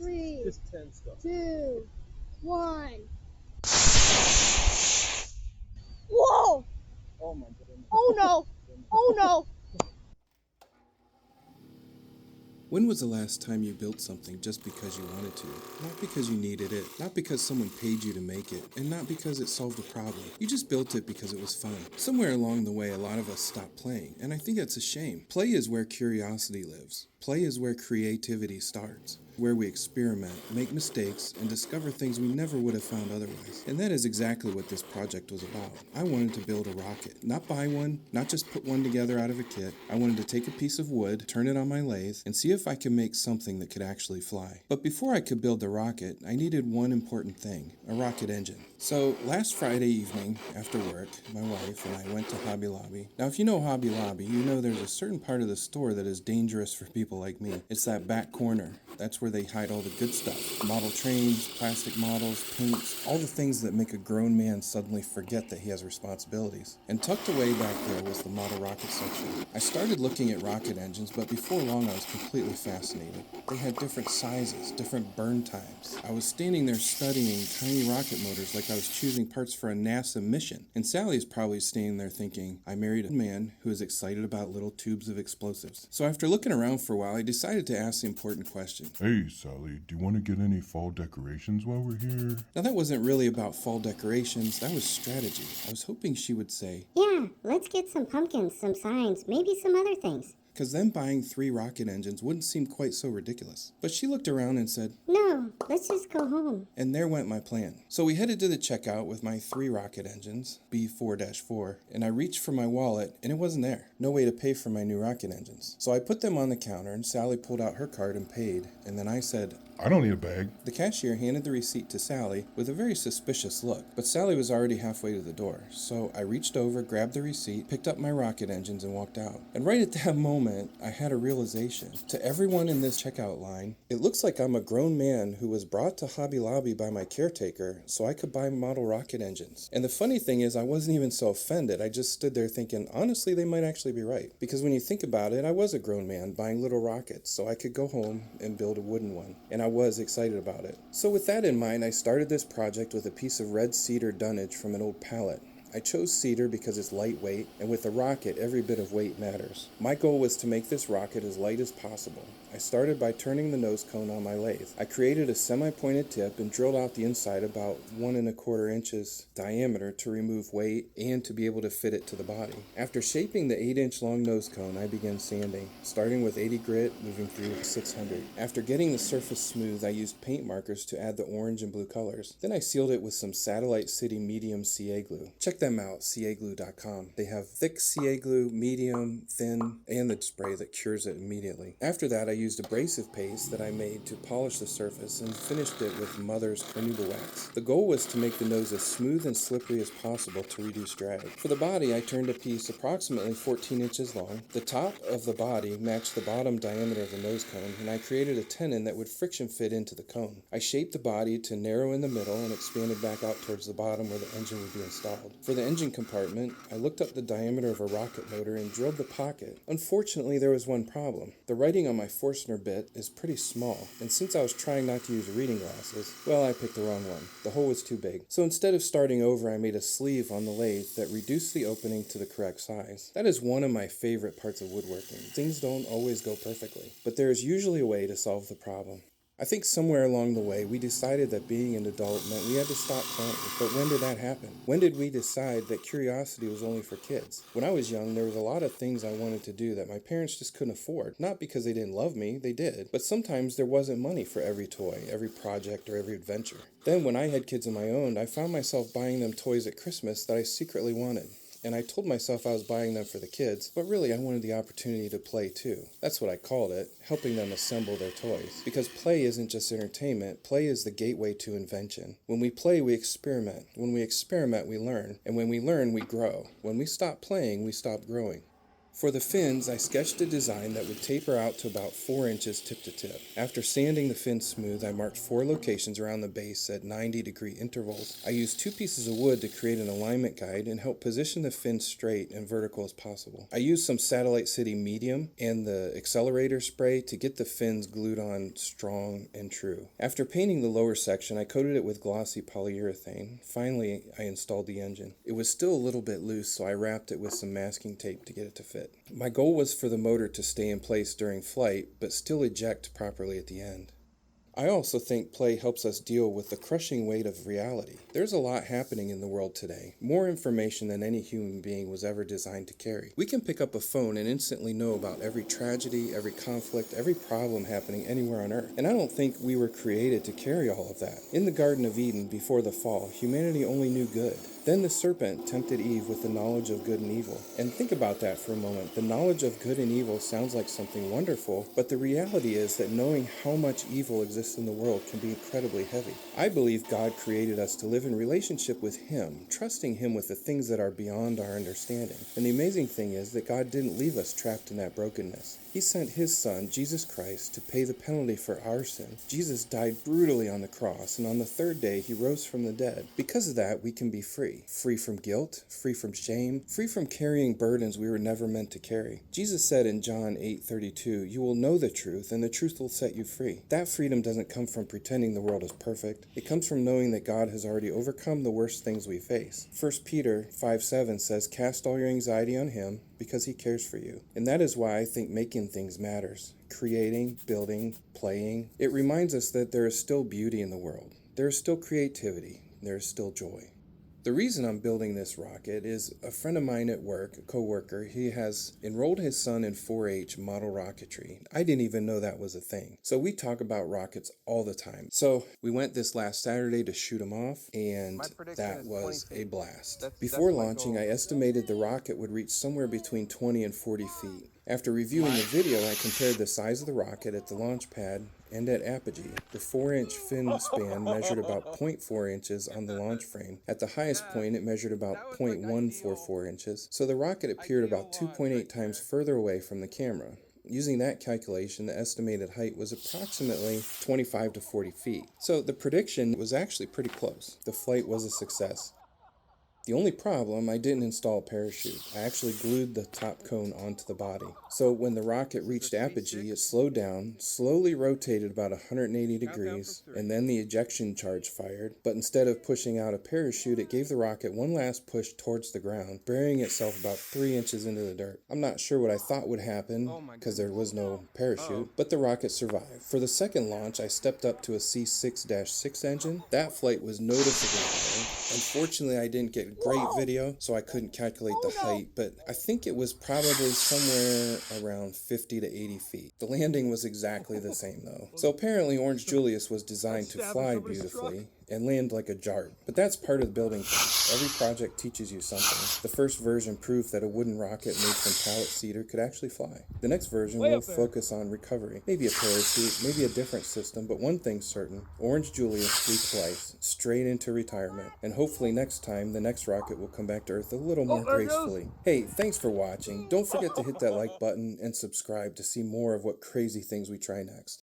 3, Just 10 stuff. 2, 1. Whoa! Oh my goodness. Oh no! Oh no! When was the last time you built something just because you wanted to? Not because you needed it, not because someone paid you to make it, and not because it solved a problem. You just built it because it was fun. Somewhere along the way, a lot of us stopped playing, and I think that's a shame. Play is where curiosity lives. Play is where creativity starts, where we experiment, make mistakes, and discover things we never would have found otherwise. And that is exactly what this project was about. I wanted to build a rocket. Not buy one, not just put one together out of a kit. I wanted to take a piece of wood, turn it on my lathe, and see if I could make something that could actually fly. But before I could build the rocket, I needed one important thing, a rocket engine. So last Friday evening, after work, my wife and I went to Hobby Lobby. Now if you know Hobby Lobby, you know there's a certain part of the store that is dangerous for people like me. It's that back corner. That's where they hide all the good stuff. Model trains, plastic models, paints, all the things that make a grown man suddenly forget that he has responsibilities. And tucked away back there was the model rocket section. I started looking at rocket engines, but before long I was completely fascinated. They had different sizes, different burn times. I was standing there studying tiny rocket motors like I was choosing parts for a NASA mission. And Sally's probably standing there thinking, I married a man who is excited about little tubes of explosives. So after looking around for a while, I decided to ask the important question. Hey, Sally, do you want to get any fall decorations while we're here? Now that wasn't really about fall decorations, that was strategy. I was hoping she would say, Yeah, let's get some pumpkins, some signs, maybe some other things. because then buying 3 rocket engines wouldn't seem quite so ridiculous. But she looked around and said, No, let's just go home. and there went my plan. So we headed to the checkout with my 3 rocket engines, B4-4, and I reached for my wallet and it wasn't there. No way to pay for my new rocket engines. So I put them on the counter and Sally pulled out her card and paid, and then I said, I don't need a bag. The cashier handed the receipt to Sally with a very suspicious look, but Sally was already halfway to the door. So I reached over, grabbed the receipt, picked up my rocket engines, and walked out. And right at that moment, I had a realization. To everyone in this checkout line, it looks like I'm a grown man who was brought to Hobby Lobby by my caretaker so I could buy model rocket engines. And the funny thing is, I wasn't even so offended. I just stood there thinking, honestly, they might actually be right. Because when you think about it, I was a grown man buying little rockets so I could go home and build a wooden one. And I was excited about it. So with that in mind, I started this project with a piece of red cedar dunnage from an old pallet. I chose cedar because it's lightweight, and with a rocket, every bit of weight matters. My goal was to make this rocket as light as possible. I started by turning the nose cone on my lathe. I created a semi-pointed tip and drilled out the inside about 1 1/4 inches diameter to remove weight and to be able to fit it to the body. After shaping the 8-inch long nose cone, I began sanding, starting with 80 grit, moving through 600. After getting the surface smooth, I used paint markers to add the orange and blue colors. Then I sealed it with some Satellite City medium CA glue. Check them out, caglue.com. They have thick CA glue, medium, thin, and the spray that cures it immediately. After that, I used abrasive paste that I made to polish the surface and finished it with Mother's Carnauba wax. The goal was to make the nose as smooth and slippery as possible to reduce drag. For the body, I turned a piece approximately 14 inches long. The top of the body matched the bottom diameter of the nose cone, and I created a tenon that would friction fit into the cone. I shaped the body to narrow in the middle and expanded back out towards the bottom where the engine would be installed. For the engine compartment, I looked up the diameter of a rocket motor and drilled the pocket. Unfortunately, there was one problem. The writing on my Forstner bit is pretty small, and since I was trying not to use reading glasses, well, I picked the wrong one. The hole was too big. So instead of starting over, I made a sleeve on the lathe that reduced the opening to the correct size. That is one of my favorite parts of woodworking. Things don't always go perfectly, but there is usually a way to solve the problem. I think somewhere along the way, we decided that being an adult meant we had to stop playing. But when did that happen? When did we decide that curiosity was only for kids? When I was young, there was a lot of things I wanted to do that my parents just couldn't afford. Not because they didn't love me, they did. But sometimes there wasn't money for every toy, every project, or every adventure. Then when I had kids of my own, I found myself buying them toys at Christmas that I secretly wanted. And I told myself I was buying them for the kids, but really I wanted the opportunity to play too. That's what I called it, helping them assemble their toys. Because play isn't just entertainment, play is the gateway to invention. When we play, we experiment. When we experiment, we learn. And when we learn, we grow. When we stop playing, we stop growing. For the fins, I sketched a design that would taper out to about 4 inches tip to tip. After sanding the fins smooth, I marked 4 locations around the base at 90-degree intervals. I used 2 pieces of wood to create an alignment guide and help position the fins straight and vertical as possible. I used some Satellite City medium and the accelerator spray to get the fins glued on strong and true. After painting the lower section, I coated it with glossy polyurethane. Finally, I installed the engine. It was still a little bit loose, so I wrapped it with some masking tape to get it to fit. My goal was for the motor to stay in place during flight, but still eject properly at the end. I also think play helps us deal with the crushing weight of reality. There's a lot happening in the world today, more information than any human being was ever designed to carry. We can pick up a phone and instantly know about every tragedy, every conflict, every problem happening anywhere on Earth. And I don't think we were created to carry all of that. In the Garden of Eden, before the fall, humanity only knew good. Then the serpent tempted Eve with the knowledge of good and evil. And think about that for a moment. The knowledge of good and evil sounds like something wonderful, but the reality is that knowing how much evil exists in the world can be incredibly heavy. I believe God created us to live in relationship with Him, trusting Him with the things that are beyond our understanding. And the amazing thing is that God didn't leave us trapped in that brokenness. He sent His Son, Jesus Christ, to pay the penalty for our sin. Jesus died brutally on the cross, and on the third day He rose from the dead. Because of that, we can be free. Free from guilt, free from shame, free from carrying burdens we were never meant to carry. Jesus said in John 8:32, "You will know the truth, and the truth will set you free." That freedom doesn't come from pretending the world is perfect. It comes from knowing that God has already overcome the worst things we face. 1 Peter 5:7 says, "Cast all your anxiety on Him, because He cares for you." And that is why I think making things matters. Creating, building, playing. It reminds us that there is still beauty in the world. There is still creativity. There is still joy. The reason I'm building this rocket is a friend of mine at work, a co-worker, he has enrolled his son in 4-H model rocketry. I didn't even know that was a thing. So we talk about rockets all the time. So we went this last Saturday to shoot them off, and that was a blast. Before launching, I estimated the rocket would reach somewhere between 20 and 40 feet. After reviewing the video, I compared the size of the rocket at the launch pad and at apogee. The 4-inch fin span measured about 0.4 inches on the launch frame. At the highest point, it measured about 0.144 inches, so the rocket appeared about 2.8 times further away from the camera. Using that calculation, the estimated height was approximately 25 to 40 feet. So the prediction was actually pretty close. The flight was a success. The only problem, I didn't install a parachute. I actually glued the top cone onto the body. So when the rocket reached apogee, it slowed down, slowly rotated about 180 degrees, and then the ejection charge fired. But instead of pushing out a parachute, it gave the rocket one last push towards the ground, burying itself about 3 inches into the dirt. I'm not sure what I thought would happen, because there was no parachute, but the rocket survived. For the second launch, I stepped up to a C6-6 engine. That flight was noticeably higher. Unfortunately, I didn't get great video, so I couldn't calculate the height, but I think it was probably somewhere around 50 to 80 feet. The landing was exactly the same though. So apparently Orange Julius was designed to fly beautifully and land like a jart. But that's part of building things. Every project teaches you something. The first version proved that a wooden rocket made from pallet cedar could actually fly. The next version will focus on recovery. Maybe a parachute, maybe a different system, but one thing's certain. Orange Julius flew twice, straight into retirement. And hopefully next time, the next rocket will come back to Earth a little more gracefully. Hey, thanks for watching. Don't forget to hit that like button and subscribe to see more of what crazy things we try next.